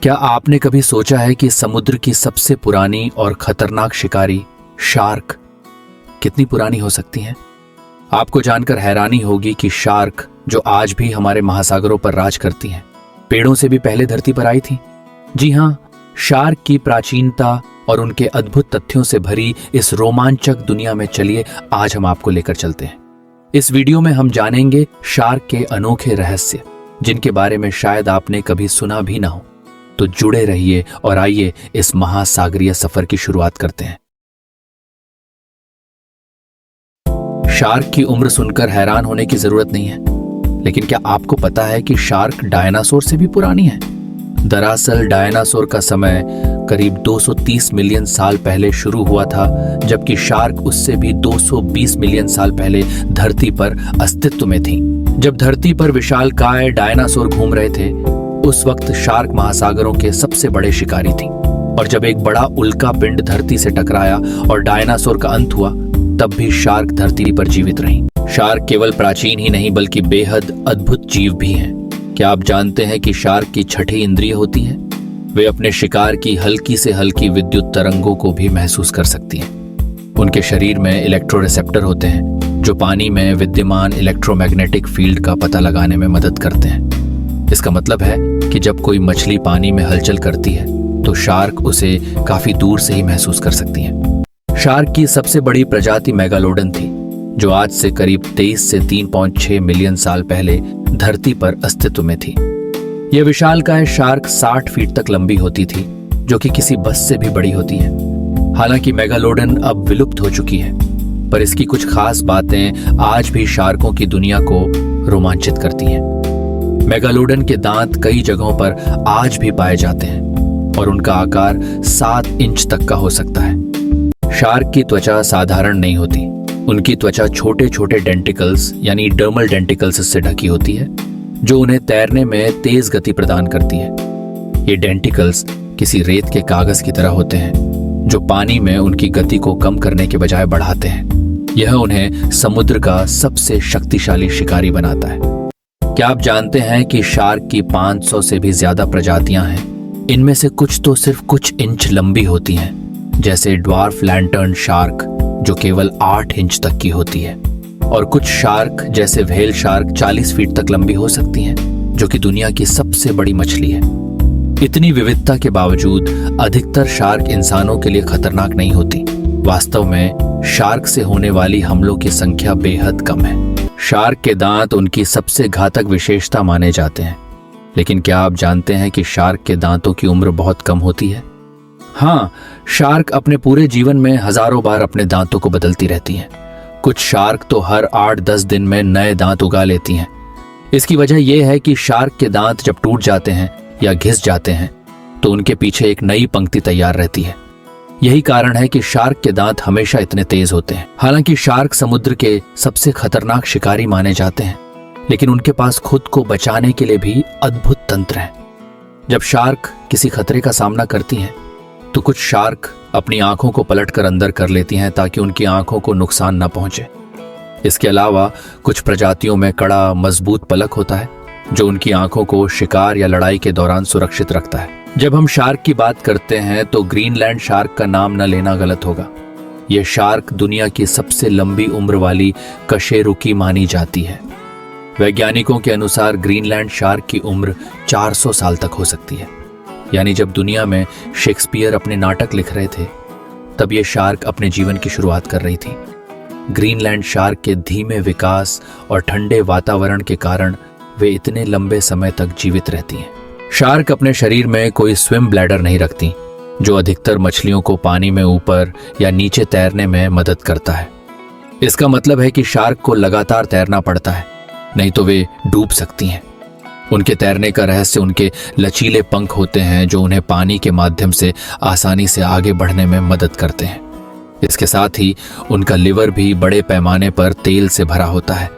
क्या आपने कभी सोचा है कि समुद्र की सबसे पुरानी और खतरनाक शिकारी शार्क कितनी पुरानी हो सकती हैं? आपको जानकर हैरानी होगी कि शार्क, जो आज भी हमारे महासागरों पर राज करती हैं, पेड़ों से भी पहले धरती पर आई थी। जी हां, शार्क की प्राचीनता और उनके अद्भुत तथ्यों से भरी इस रोमांचक दुनिया में चलिए आज हम आपको लेकर चलते हैं। इस वीडियो में हम जानेंगे शार्क के अनोखे रहस्य, जिनके बारे में शायद आपने कभी सुना भी ना हो। तो जुड़े रहिए और आइए इस महासागरीय सफर की शुरुआत करते हैं। शार्क की उम्र सुनकर हैरान होने की जरूरत नहीं है, लेकिन क्या आपको पता है कि शार्क डायनासोर से भी पुरानी है? दरअसल डायनासोर का समय करीब 230 मिलियन साल पहले शुरू हुआ था, जबकि शार्क उससे भी 220 मिलियन साल पहले धरती पर अस्तित्व में थी। जब धरती पर विशालकाय डायनासोर घूम रहे थे, उस वक्त शार्क महासागरों के सबसे बड़े शिकारी थी। और जब एक बड़ा उल्का पिंड धरती से टकराया और डायनासोर का अंत हुआ, तब भी शार्क धरती पर जीवित रही। शार्क केवल प्राचीन ही नहीं बल्कि बेहद अद्भुत जीव भी हैं। क्या आप जानते हैं कि शार्क की छठी इंद्रिय होती है? वे अपने शिकार की हल्की से हल्की विद्युत तरंगों को भी महसूस कर सकती हैं। उनके शरीर में इलेक्ट्रोरिसेप्टर होते हैं, जो पानी में विद्यमान इलेक्ट्रोमैग्नेटिक फील्ड का पता लगाने में मदद करते हैं। इसका मतलब है कि जब कोई मछली पानी में हलचल करती है, तो शार्क उसे काफी दूर से ही महसूस कर सकती है। शार्क की सबसे बड़ी प्रजाति मेगालोडन थी, जो आज से करीब 23 से 3.6 मिलियन साल पहले धरती पर अस्तित्व में थी। यह विशालकाय शार्क 60 फीट तक लंबी होती थी, जो कि किसी बस से भी बड़ी होती है। हालांकि मेगालोडन अब विलुप्त हो चुकी है, पर इसकी कुछ खास बातें आज भी शार्कों की दुनिया को रोमांचित करती हैं। मेगालोडन के दांत कई जगहों पर आज भी पाए जाते हैं और उनका आकार 7 इंच तक का हो सकता है। शार्क की त्वचा साधारण नहीं होती। उनकी त्वचा छोटे छोटे डेंटिकल्स यानी डर्मल डेंटिकल्स से ढकी होती है, जो उन्हें तैरने में तेज गति प्रदान करती है। ये डेंटिकल्स किसी रेत के कागज की तरह होते हैं, जो पानी में उनकी गति को कम करने के बजाय बढ़ाते हैं। यह उन्हें समुद्र का सबसे शक्तिशाली शिकारी बनाता है। क्या आप जानते हैं कि शार्क की 500 से भी ज्यादा प्रजातियां हैं? इनमें से कुछ तो सिर्फ कुछ इंच लंबी होती हैं, जैसे ड्वार्फ लैंटर्न शार्क, जो केवल 8 इंच तक की होती है, और कुछ शार्क जैसे व्हेल शार्क 40 फीट तक लंबी हो सकती हैं, जो कि दुनिया की सबसे बड़ी मछली है। इतनी विविधता के बावजूद अधिकतर शार्क इंसानों के लिए खतरनाक नहीं होती। वास्तव में शार्क से होने वाली हमलों की संख्या बेहद कम है। शार्क के दांत उनकी सबसे घातक विशेषता माने जाते हैं, लेकिन क्या आप जानते हैं कि शार्क के दांतों की उम्र बहुत कम होती है? हाँ, शार्क अपने पूरे जीवन में हजारों बार अपने दांतों को बदलती रहती हैं। कुछ शार्क तो हर 8-10 दिन में नए दांत उगा लेती हैं। इसकी वजह यह है कि शार्क के दांत जब टूट जाते हैं या घिस जाते हैं, तो उनके पीछे एक नई पंक्ति तैयार रहती है। यही कारण है कि शार्क के दांत हमेशा इतने तेज होते हैं। हालांकि शार्क समुद्र के सबसे खतरनाक शिकारी माने जाते हैं, लेकिन उनके पास खुद को बचाने के लिए भी अद्भुत तंत्र है। जब शार्क किसी खतरे का सामना करती हैं, तो कुछ शार्क अपनी आंखों को पलटकर अंदर कर लेती हैं ताकि उनकी आंखों को नुकसान न पहुंचे। इसके अलावा कुछ प्रजातियों में कड़ा मजबूत पलक होता है, जो उनकी आंखों को शिकार या लड़ाई के दौरान सुरक्षित रखता है। जब हम शार्क की बात करते हैं, तो ग्रीनलैंड शार्क का नाम न लेना गलत होगा। यह शार्क दुनिया की सबसे लंबी उम्र वाली कशेरुकी मानी जाती है। वैज्ञानिकों के अनुसार ग्रीनलैंड शार्क की उम्र 400 साल तक हो सकती है। यानी जब दुनिया में शेक्सपियर अपने नाटक लिख रहे थे, तब यह शार्क अपने जीवन की शुरुआत कर रही थी। ग्रीनलैंड शार्क के धीमे विकास और ठंडे वातावरण के कारण वे इतने लंबे समय तक जीवित रहती हैं। शार्क अपने शरीर में कोई स्विम ब्लैडर नहीं रखती, जो अधिकतर मछलियों को पानी में ऊपर या नीचे तैरने में मदद करता है। इसका मतलब है कि शार्क को लगातार तैरना पड़ता है, नहीं तो वे डूब सकती हैं। उनके तैरने का रहस्य उनके लचीले पंख होते हैं, जो उन्हें पानी के माध्यम से आसानी से आगे बढ़ने में मदद करते हैं। इसके साथ ही उनका लिवर भी बड़े पैमाने पर तेल से भरा होता है,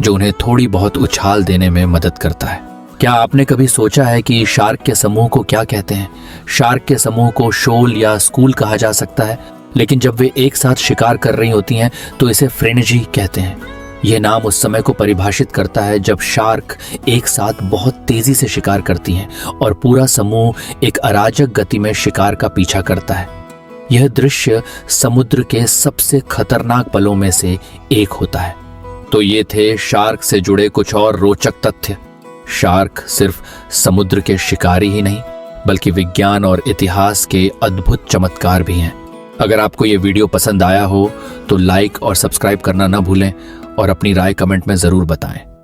जो उन्हें थोड़ी बहुत उछाल देने में मदद करता है। क्या आपने कभी सोचा है कि शार्क के समूह को क्या कहते हैं? शार्क के समूह को शोल या स्कूल कहा जा सकता है, लेकिन जब वे एक साथ शिकार कर रही होती हैं, तो इसे फ्रेनेजी कहते हैं। यह नाम उस समय को परिभाषित करता है जब शार्क एक साथ बहुत तेजी से शिकार करती हैं और पूरा समूह एक अराजक गति में शिकार का पीछा करता है। यह दृश्य समुद्र के सबसे खतरनाक पलों में से एक होता है। तो ये थे शार्क से जुड़े कुछ और रोचक तथ्य। शार्क सिर्फ समुद्र के शिकारी ही नहीं बल्कि विज्ञान और इतिहास के अद्भुत चमत्कार भी हैं। अगर आपको ये वीडियो पसंद आया हो तो लाइक और सब्सक्राइब करना ना भूलें और अपनी राय कमेंट में जरूर बताएं।